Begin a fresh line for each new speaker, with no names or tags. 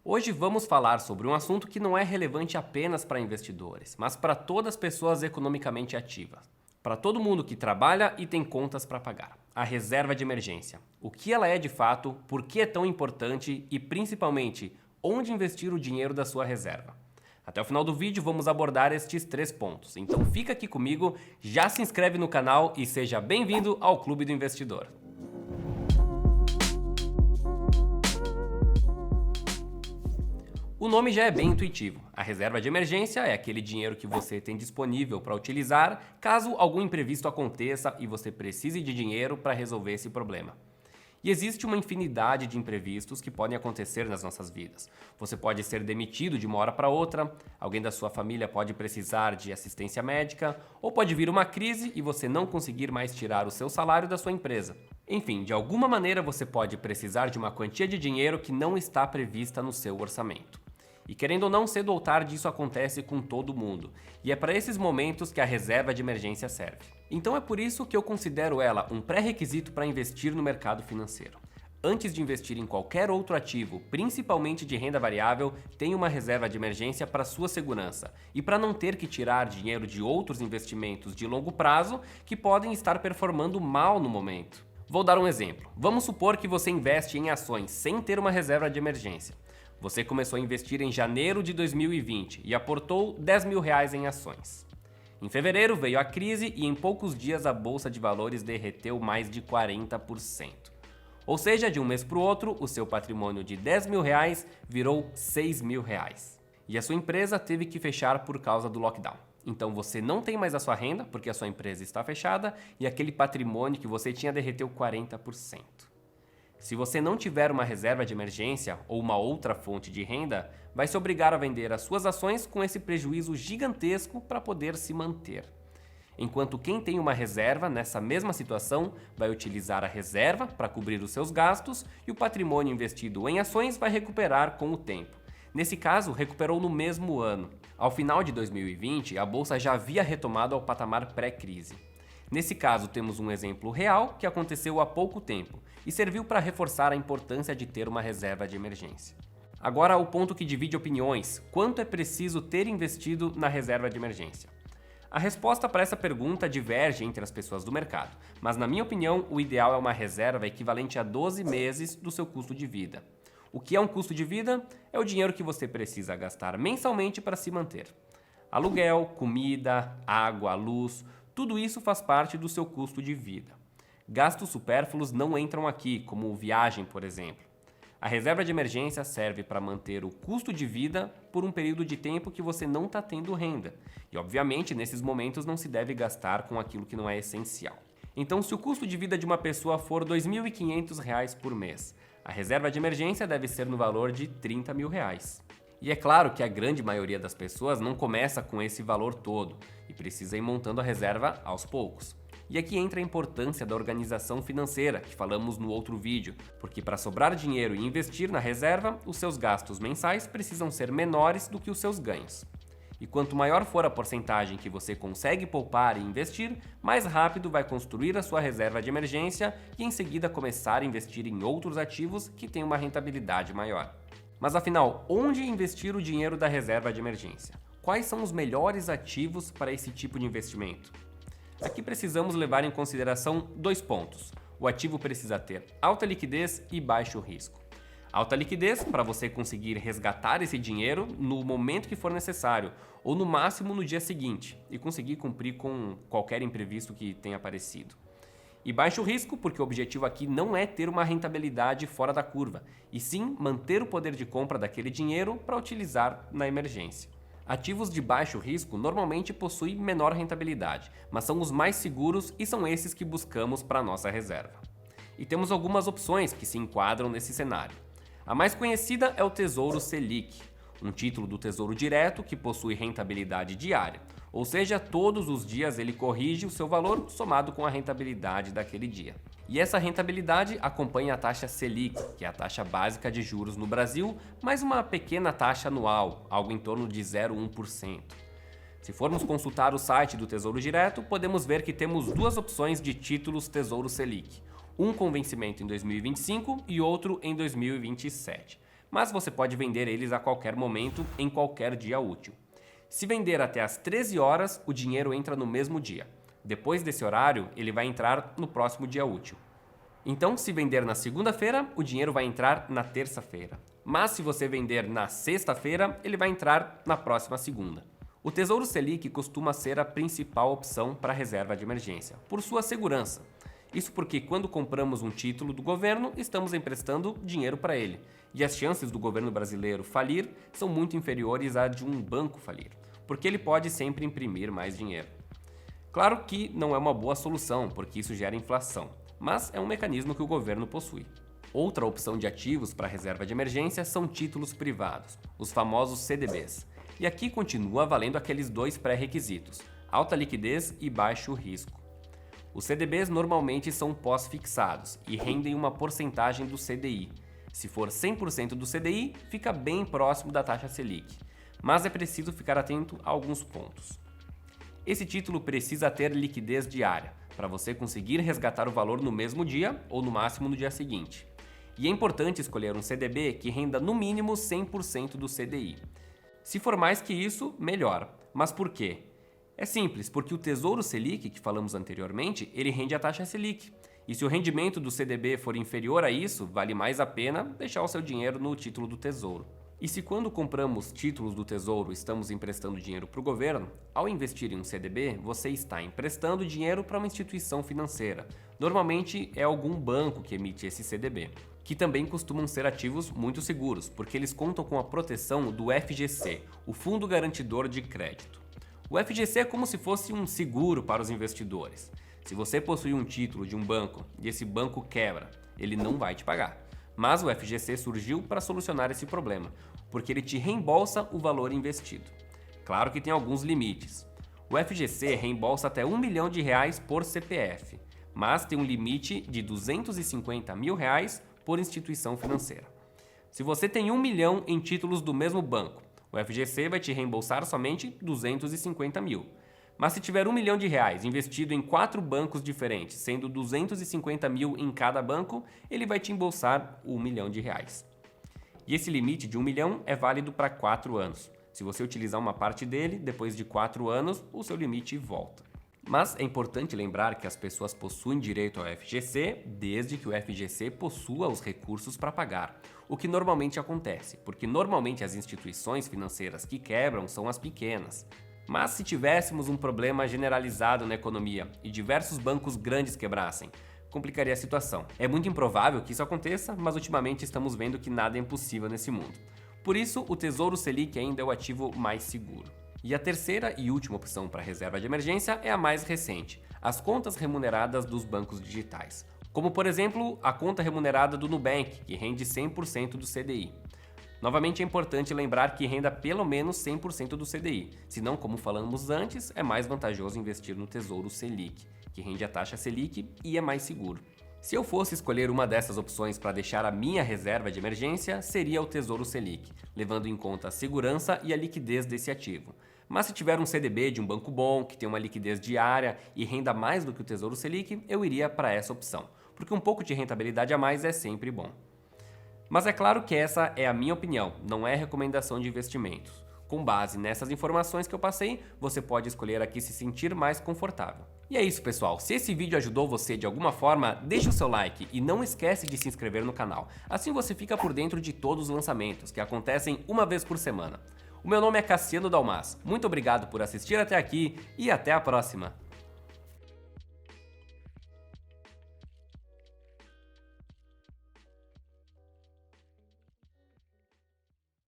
Hoje vamos falar sobre um assunto que não é relevante apenas para investidores, mas para todas as pessoas economicamente ativas. Para todo mundo que trabalha e tem contas para pagar. A reserva de emergência. O que ela é de fato, por que é tão importante e, principalmente, onde investir o dinheiro da sua reserva. Até o final do vídeo vamos abordar estes 3 pontos. Então fica aqui comigo, já se inscreve no canal e seja bem-vindo ao Clube do Investidor. O nome já é bem intuitivo. A reserva de emergência é aquele dinheiro que você tem disponível para utilizar caso algum imprevisto aconteça e você precise de dinheiro para resolver esse problema. E existe uma infinidade de imprevistos que podem acontecer nas nossas vidas. Você pode ser demitido de uma hora para outra, alguém da sua família pode precisar de assistência médica, ou pode vir uma crise e você não conseguir mais tirar o seu salário da sua empresa. Enfim, de alguma maneira você pode precisar de uma quantia de dinheiro que não está prevista no seu orçamento. E querendo ou não, cedo ou tarde isso acontece com todo mundo. E é para esses momentos que a reserva de emergência serve. Então é por isso que eu considero ela um pré-requisito para investir no mercado financeiro. Antes de investir em qualquer outro ativo, principalmente de renda variável, tenha uma reserva de emergência para sua segurança e para não ter que tirar dinheiro de outros investimentos de longo prazo que podem estar performando mal no momento. Vou dar um exemplo. Vamos supor que você investe em ações sem ter uma reserva de emergência. Você começou a investir em janeiro de 2020 e aportou R$10.000 em ações. Em fevereiro veio a crise e em poucos dias a bolsa de valores derreteu mais de 40%. Ou seja, de um mês para o outro, o seu patrimônio de R$10.000 virou R$6.000. E a sua empresa teve que fechar por causa do lockdown. Então você não tem mais a sua renda porque a sua empresa está fechada e aquele patrimônio que você tinha derreteu 40%. Se você não tiver uma reserva de emergência ou uma outra fonte de renda, vai se obrigar a vender as suas ações com esse prejuízo gigantesco para poder se manter. Enquanto quem tem uma reserva nessa mesma situação vai utilizar a reserva para cobrir os seus gastos e o patrimônio investido em ações vai recuperar com o tempo. Nesse caso, recuperou no mesmo ano. Ao final de 2020, a bolsa já havia retomado ao patamar pré-crise. Nesse caso, temos um exemplo real que aconteceu há pouco tempo e serviu para reforçar a importância de ter uma reserva de emergência. Agora, o ponto que divide opiniões: quanto é preciso ter investido na reserva de emergência? A resposta para essa pergunta diverge entre as pessoas do mercado, mas na minha opinião, o ideal é uma reserva equivalente a 12 meses do seu custo de vida. O que é um custo de vida? É o dinheiro que você precisa gastar mensalmente para se manter. Aluguel, comida, água, luz, tudo isso faz parte do seu custo de vida. Gastos supérfluos não entram aqui, como viagem, por exemplo. A reserva de emergência serve para manter o custo de vida por um período de tempo que você não está tendo renda. E, obviamente, nesses momentos não se deve gastar com aquilo que não é essencial. Então, se o custo de vida de uma pessoa for R$2.500 por mês, a reserva de emergência deve ser no valor de R$30.000. E é claro que a grande maioria das pessoas não começa com esse valor todo e precisa ir montando a reserva aos poucos. E aqui entra a importância da organização financeira, que falamos no outro vídeo, porque para sobrar dinheiro e investir na reserva, os seus gastos mensais precisam ser menores do que os seus ganhos. E quanto maior for a porcentagem que você consegue poupar e investir, mais rápido vai construir a sua reserva de emergência e em seguida começar a investir em outros ativos que têm uma rentabilidade maior. Mas afinal, onde investir o dinheiro da reserva de emergência? Quais são os melhores ativos para esse tipo de investimento? Aqui precisamos levar em consideração 2 pontos. O ativo precisa ter alta liquidez e baixo risco. Alta liquidez para você conseguir resgatar esse dinheiro no momento que for necessário, ou no máximo no dia seguinte, e conseguir cumprir com qualquer imprevisto que tenha aparecido. E baixo risco, porque o objetivo aqui não é ter uma rentabilidade fora da curva, e sim manter o poder de compra daquele dinheiro para utilizar na emergência. Ativos de baixo risco normalmente possuem menor rentabilidade, mas são os mais seguros e são esses que buscamos para a nossa reserva. E temos algumas opções que se enquadram nesse cenário. A mais conhecida é o Tesouro Selic, um título do Tesouro Direto que possui rentabilidade diária, ou seja, todos os dias ele corrige o seu valor somado com a rentabilidade daquele dia. E essa rentabilidade acompanha a taxa Selic, que é a taxa básica de juros no Brasil, mais uma pequena taxa anual, algo em torno de 0,1%. Se formos consultar o site do Tesouro Direto, podemos ver que temos 2 opções de títulos Tesouro Selic, um com vencimento em 2025 e outro em 2027. mas você pode vender eles a qualquer momento, em qualquer dia útil. Se vender até às 13 horas, o dinheiro entra no mesmo dia. Depois desse horário, ele vai entrar no próximo dia útil. Então, se vender na segunda-feira, o dinheiro vai entrar na terça-feira. Mas se você vender na sexta-feira, ele vai entrar na próxima segunda. O Tesouro Selic costuma ser a principal opção para a reserva de emergência, por sua segurança. Isso porque quando compramos um título do governo, estamos emprestando dinheiro para ele. E as chances do governo brasileiro falir são muito inferiores à de um banco falir, porque ele pode sempre imprimir mais dinheiro. Claro que não é uma boa solução, porque isso gera inflação, mas é um mecanismo que o governo possui. Outra opção de ativos para a reserva de emergência são títulos privados, os famosos CDBs. E aqui continua valendo aqueles dois pré-requisitos, alta liquidez e baixo risco. Os CDBs normalmente são pós-fixados e rendem uma porcentagem do CDI. Se for 100% do CDI, fica bem próximo da taxa Selic, mas é preciso ficar atento a alguns pontos. Esse título precisa ter liquidez diária, para você conseguir resgatar o valor no mesmo dia ou no máximo no dia seguinte. E é importante escolher um CDB que renda no mínimo 100% do CDI. Se for mais que isso, melhor. Mas por quê? É simples, porque o Tesouro Selic, que falamos anteriormente, ele rende a taxa Selic. E se o rendimento do CDB for inferior a isso, vale mais a pena deixar o seu dinheiro no título do Tesouro. E se quando compramos títulos do Tesouro estamos emprestando dinheiro para o governo, ao investir em um CDB, você está emprestando dinheiro para uma instituição financeira. Normalmente é algum banco que emite esse CDB, que também costumam ser ativos muito seguros, porque eles contam com a proteção do FGC, o Fundo Garantidor de Crédito. O FGC é como se fosse um seguro para os investidores. Se você possui um título de um banco e esse banco quebra, ele não vai te pagar. Mas o FGC surgiu para solucionar esse problema, porque ele te reembolsa o valor investido. Claro que tem alguns limites. O FGC reembolsa até R$1 milhão por CPF, mas tem um limite de R$250 mil por instituição financeira. Se você tem 1 milhão em títulos do mesmo banco, o FGC vai te reembolsar somente 250 mil. Mas se tiver R$1 milhão investido em 4 bancos diferentes, sendo 250 mil em cada banco, ele vai te embolsar R$1 milhão. E esse limite de 1 milhão é válido para 4 anos. Se você utilizar uma parte dele, depois de 4 anos, o seu limite volta. Mas é importante lembrar que as pessoas possuem direito ao FGC desde que o FGC possua os recursos para pagar, o que normalmente acontece, porque normalmente as instituições financeiras que quebram são as pequenas. Mas se tivéssemos um problema generalizado na economia e diversos bancos grandes quebrassem, complicaria a situação. É muito improvável que isso aconteça, mas ultimamente estamos vendo que nada é impossível nesse mundo. Por isso, o Tesouro Selic ainda é o ativo mais seguro. E a terceira e última opção para reserva de emergência é a mais recente, as contas remuneradas dos bancos digitais. Como, por exemplo, a conta remunerada do Nubank, que rende 100% do CDI. Novamente é importante lembrar que renda pelo menos 100% do CDI, senão, como falamos antes, é mais vantajoso investir no Tesouro Selic, que rende a taxa Selic e é mais seguro. Se eu fosse escolher uma dessas opções para deixar a minha reserva de emergência, seria o Tesouro Selic, levando em conta a segurança e a liquidez desse ativo. Mas se tiver um CDB de um banco bom, que tem uma liquidez diária e renda mais do que o Tesouro Selic, eu iria para essa opção, porque um pouco de rentabilidade a mais é sempre bom. Mas é claro que essa é a minha opinião, não é recomendação de investimentos. Com base nessas informações que eu passei, você pode escolher a que se sentir mais confortável. E é isso, pessoal. Se esse vídeo ajudou você de alguma forma, deixa o seu like e não esquece de se inscrever no canal. Assim você fica por dentro de todos os lançamentos, que acontecem uma vez por semana. O meu nome é Cassiano Dalmas. Muito obrigado por assistir até aqui e até a próxima!